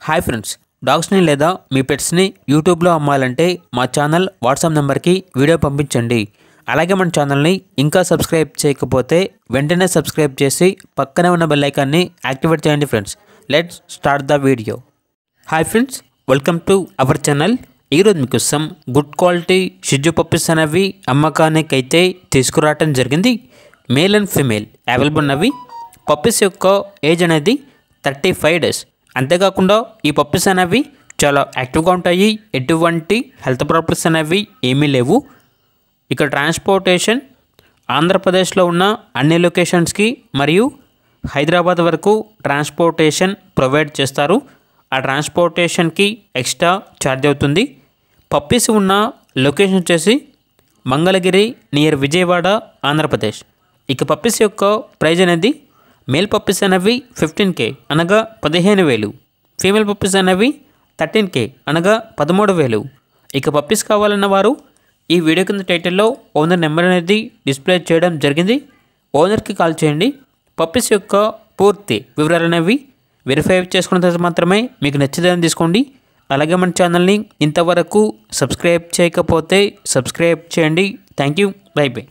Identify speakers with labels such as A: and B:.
A: Hi friends, డాగ్స్ని లేదా మీ పెట్స్ని యూట్యూబ్లో అమ్మాలంటే మా ఛానల్ వాట్సాప్ నెంబర్కి వీడియో పంపించండి. అలాగే మన ఛానల్ని ఇంకా సబ్స్క్రైబ్ చేయకపోతే వెంటనే సబ్స్క్రైబ్ చేసి పక్కనే ఉన్న బెల్ ఐకాన్ని యాక్టివేట్ చేయండి. Friends, let's start the video. Hi friends, welcome to our channel. ఈరోజు మీకోసం గుడ్ క్వాలిటీ షిజు పప్పీస్ అనేవి అమ్మకానికి అయితే తీసుకురావటం జరిగింది. మేల్ అండ్ ఫీమేల్ అవైలబుల్ ఉన్నవి. పప్పీస్ యొక్క ఏజ్ అనేది 35 days. అంతేకాకుండా ఈ పప్పీస్ అనేవి చాలా యాక్టివ్గా ఉంటాయి. ఎటువంటి హెల్త్ ప్రాబ్లమ్స్ అనేవి ఏమీ లేవు. ఇక్కడ ట్రాన్స్పోర్టేషన్ ఆంధ్రప్రదేశ్లో ఉన్న అన్ని లొకేషన్స్కి మరియు హైదరాబాద్ వరకు ట్రాన్స్పోర్టేషన్ ప్రొవైడ్ చేస్తారు. ఆ ట్రాన్స్పోర్టేషన్కి ఎక్స్ట్రా ఛార్జ్ అవుతుంది. పప్పీస్ ఉన్న లొకేషన్ వచ్చేసి మంగళగిరి నియర్ విజయవాడ, ఆంధ్రప్రదేశ్. ఇక పప్పీస్ యొక్క ప్రైజ్ అనేది మేల్ పప్పీస్ అనేవి 15K అనగా 15,000. ఫీమేల్ పప్పీస్ అనేవి 13K అనగా 13,000. ఇక పప్పీస్ కావాలన్న వారు ఈ వీడియో కింద టైటిల్లో ఓనర్ నెంబర్ అనేది డిస్ప్లే చేయడం జరిగింది. ఓనర్కి కాల్ చేయండి. పప్పీస్ యొక్క పూర్తి వివరాలు అనేవి వెరిఫై చేసుకున్న తర్వాత మాత్రమే మీకు నచ్చితే తీసుకోండి. అలాగే మన ఛానల్ని ఇంతవరకు సబ్స్క్రైబ్ చేయకపోతే సబ్స్క్రైబ్ చేయండి. Thank you. By by.